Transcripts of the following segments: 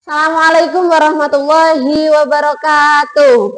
Assalamualaikum warahmatullahi wabarakatuh.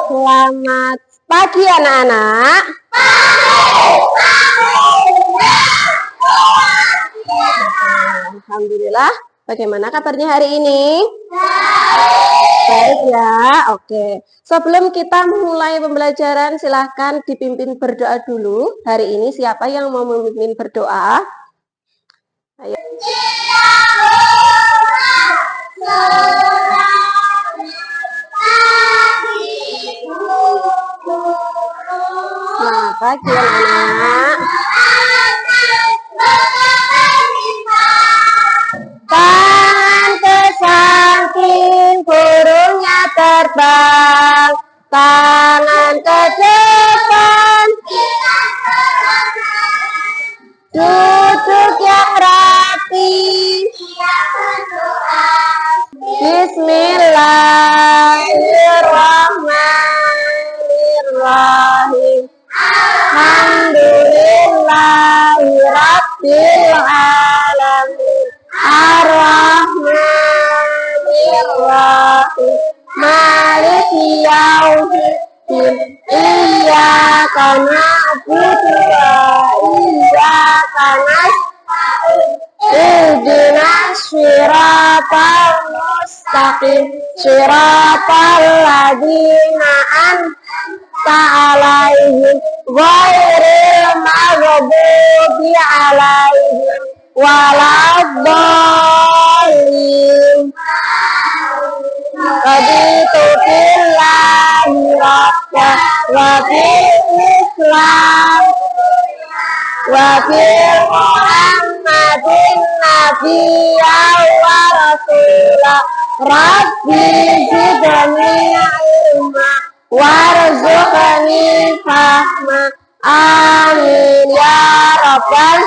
Selamat pagi anak-anak. Alhamdulillah. Bagaimana kabarnya hari ini? Baik ya, oke. Sebelum kita mulai pembelajaran, silahkan dipimpin berdoa dulu. Hari ini siapa yang mau memimpin berdoa? Ayo. Selamat pagi anak-anak. Tangan ke samping, burungnya terbang. Tangan ke depan, duduk yang rapi. Bismillahirrahmanirrahim. Alhamdulillahirabbil alamin. Ar-Rahmanir-Rahim. Maliki yaumiddin. Iyyaka na'budu wa iyyaka nasta'in. Ihdinas shiratal mustaqim. Shiratal ladzina an'amta 'alaihim ghairil maghdubi 'alaihim waladdallin. Raditu billahi rabban wa bil islam wa bi Muhammadin nabiyyan wa rasula. Rabbi zidni ilma warzuqni fahma. Amin ya rabbal.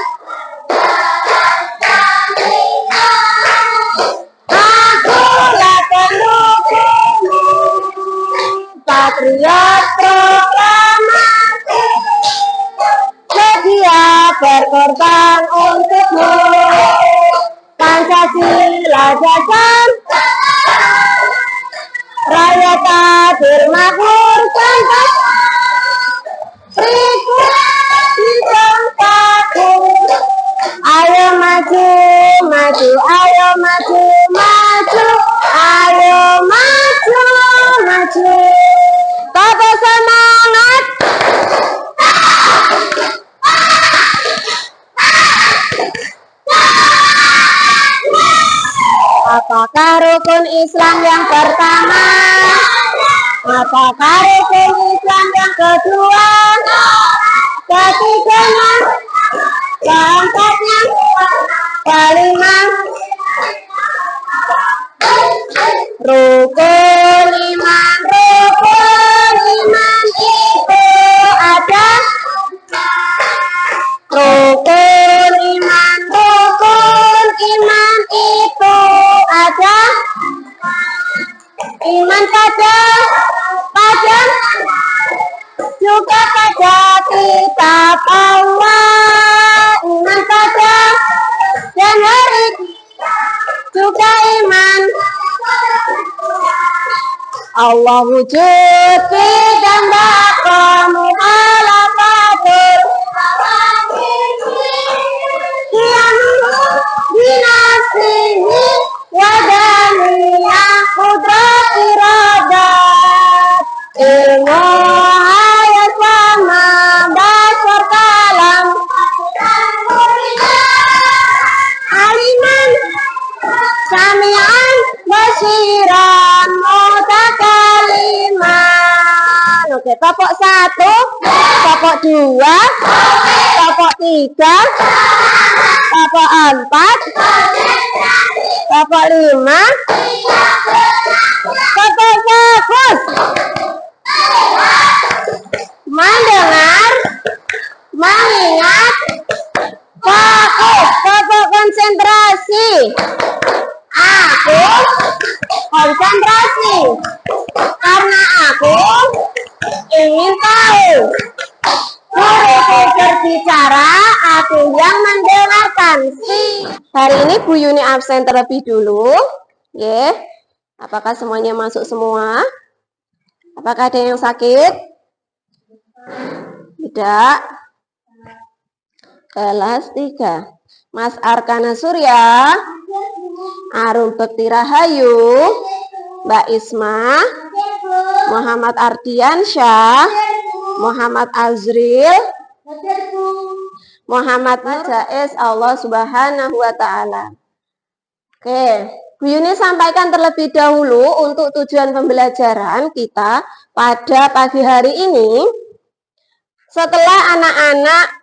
Patriot proklamasi, sedia berkorban untukmu. Pancasila dasar, rakyat adil makmur tanpa di bangsaku. Ayo maju, maju, ayo maju, maju, ayo maju, maju. Tetap semangat. Apakah rukun Islam yang pertama? Apakah rukun Islam yang kedua? Ketiganya? Keempatnya? Kelima? Rukun iman itu ada. Rukun iman itu ada. Iman pada juga pada kitab Allah. Iman pada dan hari juga iman Allah wujud dan bakamu alafatul yang dinasihi wadaniya kudrat iradat ilmu ayat sama dasar kalam aliman sami'an basiran mutakaliman. Oke, kelompok 1, kelompok 2, kelompok 3, kelompok 4, kelompok 5, kelompok fokus. Mendengar, mengingat, fokus, kelompok konsentrasi. Aku konsentrasi karena aku ingin tahu. Aku yang mendengarkan. Hari ini Bu Yuni absen terlebih dulu. Ya. Apakah semuanya masuk semua? Apakah ada yang sakit? Tidak. Kelas 3. Mas Arkana Surya, Arum Bekti Rahayu, Mbak Isma, Muhammad Ardiansyah, Muhammad Azril, Muhammad Jais Allah Subhanahu wa Ta'ala. Oke, Bu Yuni sampaikan terlebih dahulu untuk tujuan pembelajaran kita pada pagi hari ini. Setelah anak-anak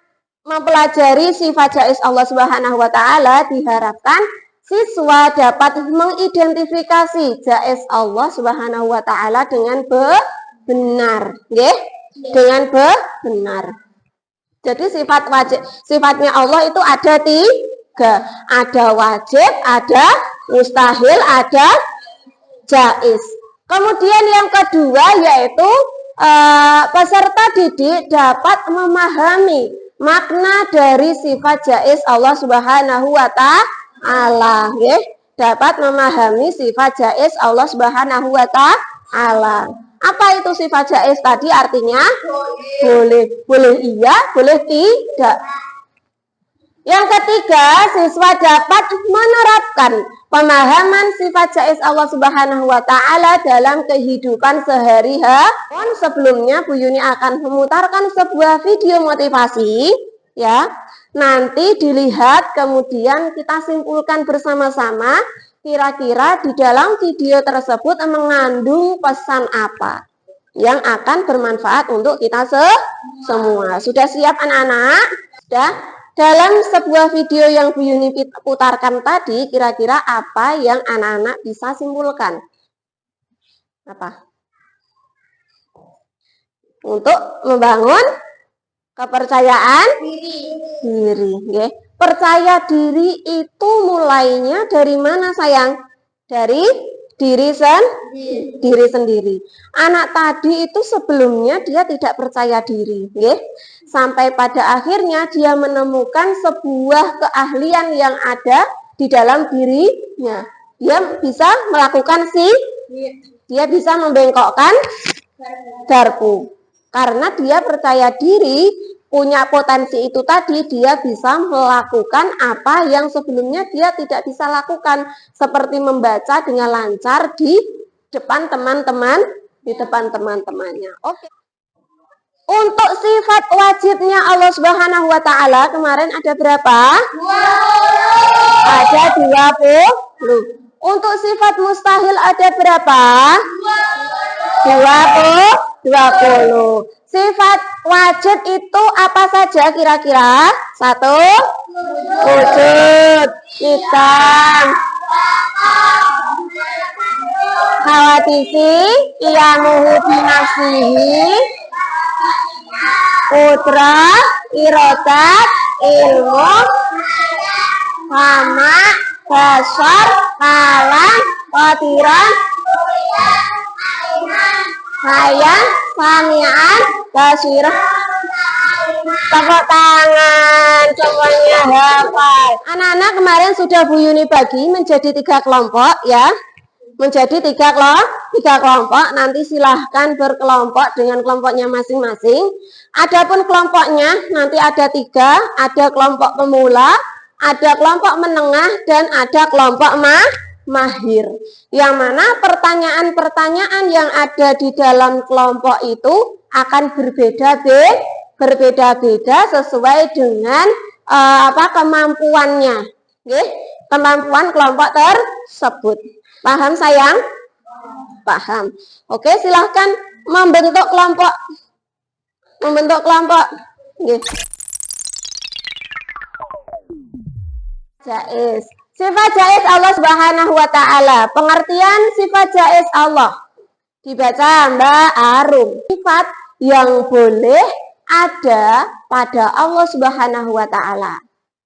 mempelajari sifat jais Allah Subhanahu wa Ta'ala, diharapkan siswa dapat mengidentifikasi jais Allah Subhanahu wa Ta'ala dengan benar, nggih? Dengan benar. Jadi sifatnya Allah itu ada 3. Ada wajib, ada mustahil, ada jais. Kemudian yang kedua yaitu peserta didik dapat memahami makna dari sifat jais Allah Subhanahu wa Ta'ala, nggih. Dapat memahami sifat jais Allah Subhanahu wa Ta'ala. Apa itu sifat jais tadi? Artinya boleh. Boleh iya, boleh tidak. Yang ketiga, siswa dapat menerapkan pemahaman sifat jais Allah Subhanahu wa Ta'ala dalam kehidupan sehari-hari. Sebelumnya Bu Yuni akan memutarkan sebuah video motivasi, ya. Nanti dilihat, kemudian kita simpulkan bersama-sama kira-kira di dalam video tersebut mengandung pesan apa yang akan bermanfaat untuk kita semua. Sudah siap anak-anak? Sudah? Dalam sebuah video yang Bu Yuni putarkan tadi, kira-kira apa yang anak-anak bisa simpulkan? Apa? Untuk membangun kepercayaan diri. Okay. Percaya diri itu mulainya dari mana, sayang? Dari diri sendiri. Anak tadi itu sebelumnya dia tidak percaya diri, okay? Sampai pada akhirnya dia menemukan sebuah keahlian yang ada di dalam dirinya. Dia bisa melakukan dia bisa membengkokkan garpu. Karena dia percaya diri, punya potensi itu tadi, dia bisa melakukan apa yang sebelumnya dia tidak bisa lakukan. Seperti membaca dengan lancar di depan teman-temannya. Oke. Untuk sifat wajibnya Allah Subhanahu wa Ta'ala kemarin ada berapa? 20. Ada 20. Untuk sifat mustahil ada berapa? 20. Sifat wajib itu apa saja kira-kira? 1. Wujud, hitam, khawatisi, iyamuhu binafsihi, putra, irodat, ilmu, sama, basar, kalam, kotiran, hayang, samian, basirah. Tepuk tangan, semuanya hafal. Anak-anak kemarin sudah Bu Yuni bagi menjadi 3 kelompok, ya. Menjadi 3 kelompok. Nanti silahkan berkelompok dengan kelompoknya masing-masing. Adapun kelompoknya nanti ada 3, ada kelompok pemula, ada kelompok menengah, dan ada kelompok mahir. Yang mana pertanyaan-pertanyaan yang ada di dalam kelompok itu akan berbeda-beda sesuai dengan kemampuannya, kemampuan kelompok tersebut. Paham sayang? Paham. Oke, silahkan membentuk kelompok. Jais. Sifat jais Allah Subhanahu wa Ta'ala. Pengertian sifat jais Allah. Dibaca Mbak Arum. Sifat yang boleh ada pada Allah Subhanahu wa Ta'ala.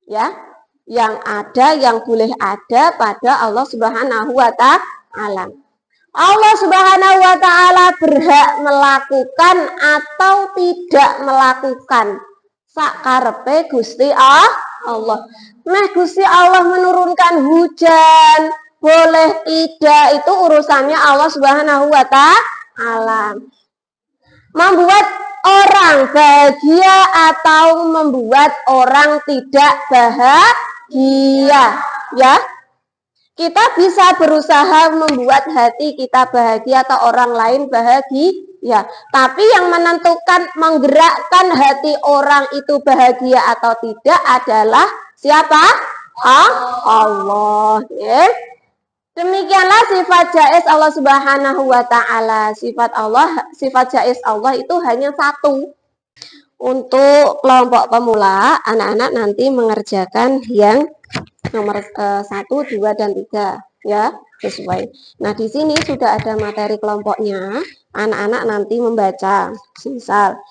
Ya. Yang ada, yang boleh ada pada Allah Subhanahu wa Ta'ala. Allah Subhanahu wa Ta'ala berhak melakukan atau tidak melakukan Sakarepe Gusti Allah. Nah, Gusti Allah menurunkan hujan, boleh tidak, itu urusannya Allah Subhanahu wa Ta'ala. Membuat orang bahagia atau membuat orang tidak bahagia, ya. Kita bisa berusaha membuat hati kita bahagia atau orang lain bahagia. Tapi yang menentukan, menggerakkan hati orang itu bahagia atau tidak adalah siapa? Allah. Ya. Demikianlah sifat jaiz Allah Subhanahu wa Ta'ala. Sifat jaiz Allah itu hanya satu. Untuk kelompok pemula, anak-anak nanti mengerjakan yang nomor 1, 2, dan 3 ya, sesuai. Nah, di sini sudah ada materi kelompoknya. Anak-anak nanti membaca. Misal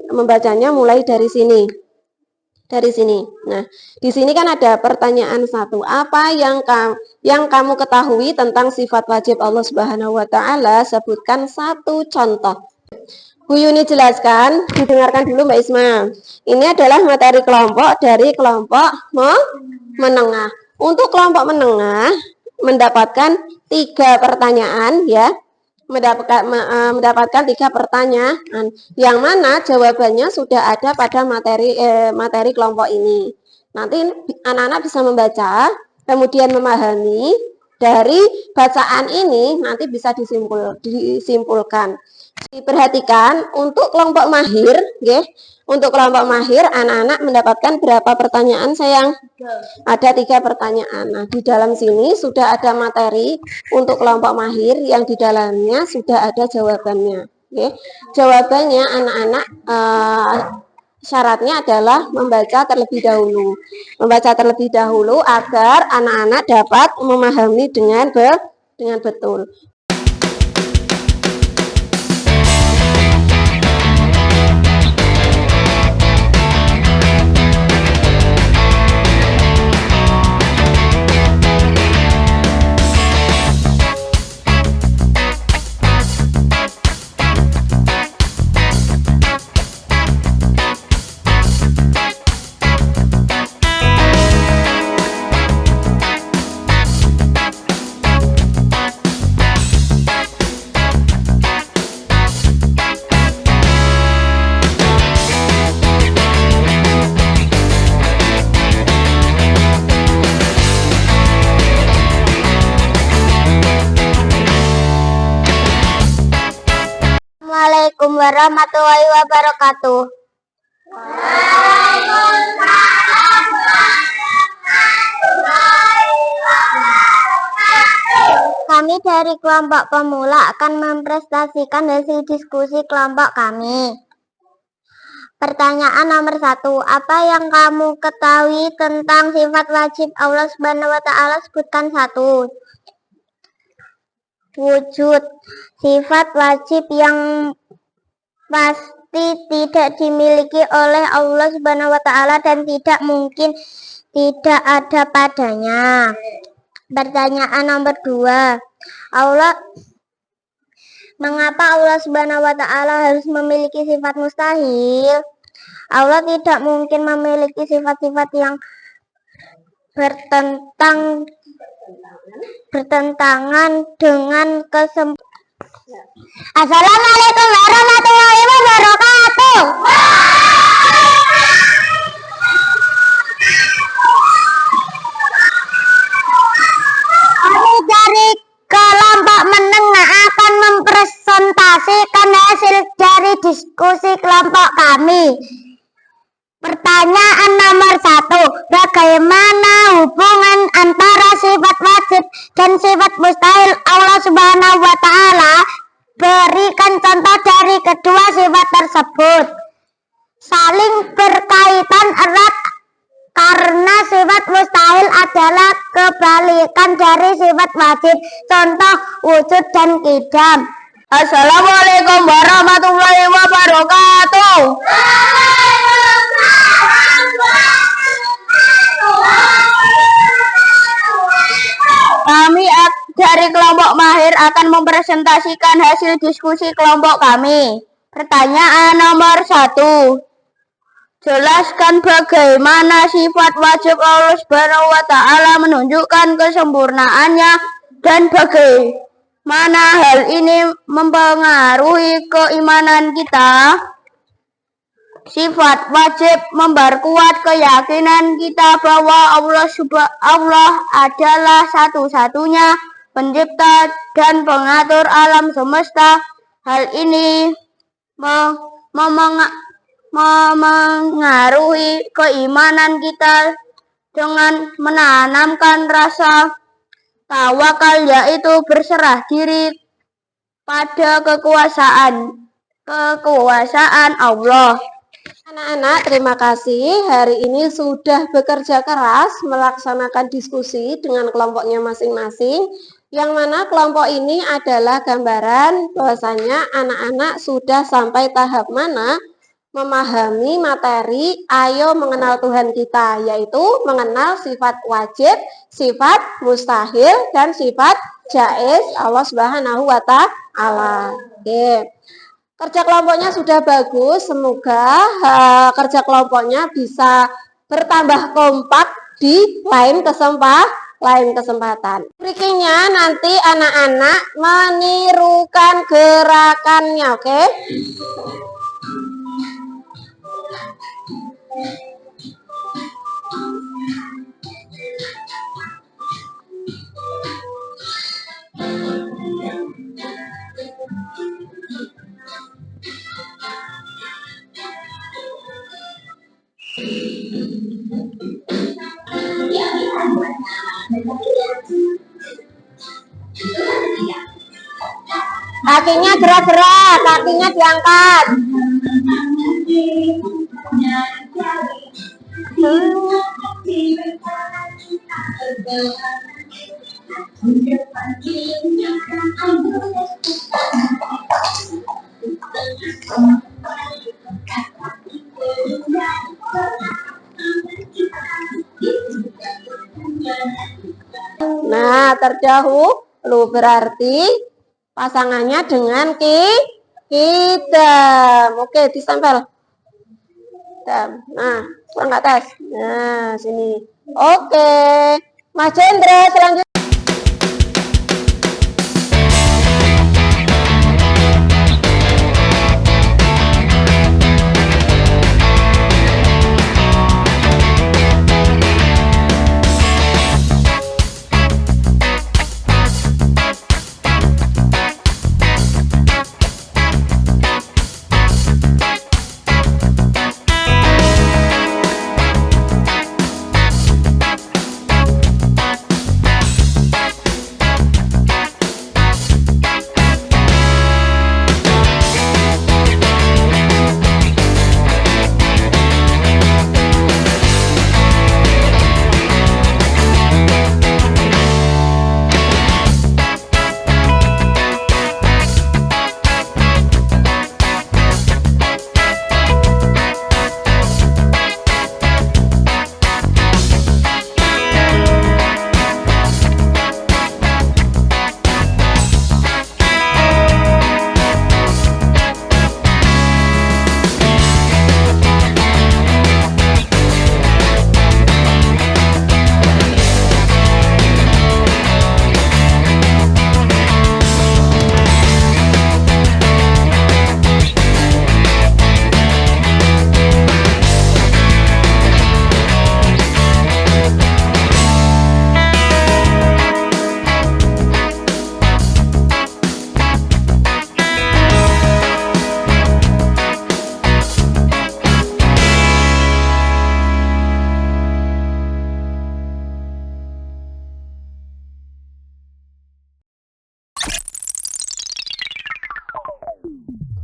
membacanya mulai dari sini. Dari sini. Nah, di sini kan ada pertanyaan 1. Apa yang kamu ketahui tentang sifat wajib Allah Subhanahu wa Ta'ala? Sebutkan 1 contoh. Bu Yuni jelaskan, didengarkan dulu Mbak Isma. Ini adalah materi kelompok dari kelompok menengah. Untuk kelompok menengah mendapatkan 3 pertanyaan ya. Mendapatkan 3 pertanyaan yang mana jawabannya sudah ada pada materi kelompok ini. Nanti anak-anak bisa membaca, kemudian memahami. Dari bacaan ini nanti bisa disimpulkan. Diperhatikan untuk kelompok mahir, ya. Untuk kelompok mahir, anak-anak mendapatkan berapa pertanyaan, sayang? Ada 3 pertanyaan. Nah, di dalam sini sudah ada materi untuk kelompok mahir yang di dalamnya sudah ada jawabannya. Ya. Jawabannya anak-anak syaratnya adalah membaca terlebih dahulu. Membaca terlebih dahulu agar anak-anak dapat memahami dengan betul. Assalamualaikum warahmatullahi wabarakatuh. Kami dari kelompok pemula akan mempresentasikan hasil diskusi kelompok kami. Pertanyaan nomor 1. Apa yang kamu ketahui tentang sifat wajib Allah Subhanahu wa Ta'ala? Sebutkan 1. Wujud. Sifat wajib yang pasti tidak dimiliki oleh Allah Subhanahu wa Ta'ala dan tidak mungkin tidak ada padanya. Pertanyaan nomor 2. Mengapa Allah Subhanahu wa Ta'ala harus memiliki sifat mustahil? Allah tidak mungkin memiliki sifat-sifat yang bertentangan dengan kesempurnaan. Assalamualaikum warahmatullahi wabarakatuh. Kami dari kelompok menengah akan mempresentasikan hasil dari diskusi kelompok kami. Pertanyaan nomor 1. Bagaimana hubungan antara sifat wajib dan sifat mustahil Allah Subhanahu wa Ta'ala? Berikan contoh dari kedua sifat tersebut. Saling berkaitan erat karena sifat mustahil adalah kebalikan dari sifat wajib. Contoh wujud dan qidam. Assalamualaikum warahmatullahi wabarakatuh. Kami dari kelompok mahir akan mempresentasikan hasil diskusi kelompok kami. Pertanyaan nomor 1. Jelaskan bagaimana sifat wajib Allah Subhanahu wa taala menunjukkan kesempurnaannya dan bagaimana hal ini mempengaruhi keimanan kita. Sifat wajib memperkuat keyakinan kita bahwa Allah adalah satu-satunya pencipta dan pengatur alam semesta. Hal ini memengaruhi keimanan kita dengan menanamkan rasa tawakal, yaitu berserah diri pada kekuasaan Allah. Anak-anak, terima kasih. Hari ini sudah bekerja keras melaksanakan diskusi dengan kelompoknya masing-masing. Yang mana kelompok ini adalah gambaran bahwasanya anak-anak sudah sampai tahap mana memahami materi Ayo Mengenal Tuhan Kita, yaitu mengenal sifat wajib, sifat mustahil, dan sifat jaiz Allah Subhanahu wa taala. Oke. Kerja kelompoknya sudah bagus, semoga kerja kelompoknya bisa bertambah kompak di lain kesempatan. Berikutnya nanti anak-anak menirukan gerakannya, oke? Kakinya gerak-gerak, kakinya diangkat. Nah, terdahulu berarti pasangannya dengan kidam. Oke, ditempel. Nah, kurang ke atas. Nah, sini. Oke. Mas Jendra, selanjutnya.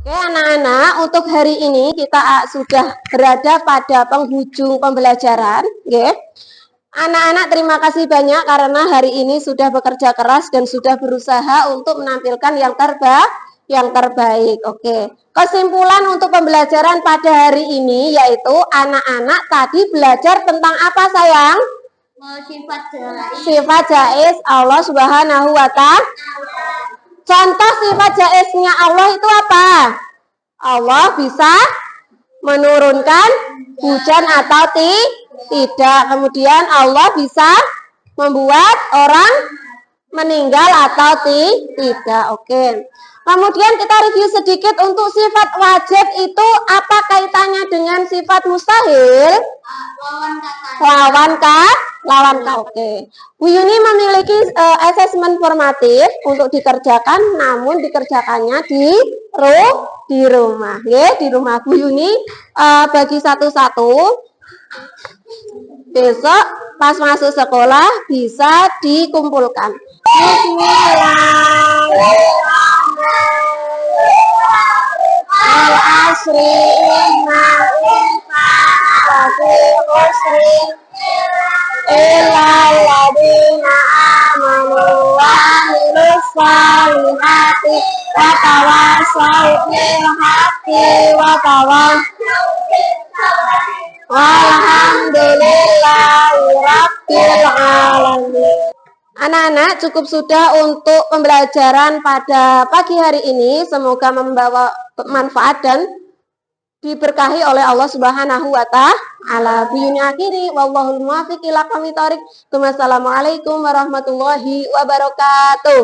Oke anak-anak, untuk hari ini kita sudah berada pada penghujung pembelajaran. Oke. Anak-anak terima kasih banyak karena hari ini sudah bekerja keras dan sudah berusaha untuk menampilkan yang terbaik. Oke. Kesimpulan untuk pembelajaran pada hari ini yaitu anak-anak tadi belajar tentang apa sayang? Sifat jaiz Allah Subhanahu wa taala. Contoh sifat jaiznya Allah itu apa? Allah bisa menurunkan hujan atau tidak. Kemudian Allah bisa membuat orang meninggal atau tidak. Oke. Kemudian kita review sedikit untuk sifat wajib itu apa kaitannya dengan sifat mustahil? Lawan K. Oke. Bu Yuni memiliki asesmen formatif untuk dikerjakan, namun dikerjakannya di rumah. Ya, di rumah Bu Yuni bagi satu-satu. Besok pas masuk sekolah bisa dikumpulkan. Al-asri illal ladzina amanu wa amilus solihati wa tawassaw bil haqqi wa tawassaw bis sabri. Alhamdulillahi rabbil alamin. Anak-anak, cukup sudah untuk pembelajaran pada pagi hari ini. Semoga membawa manfaat dan diberkahi oleh Allah Subhanahu wa ta'ala. Biyuni akhiri wallahul muwaffiq ila aqwamit thoriq. Wassalamualaikum warahmatullahi wabarakatuh.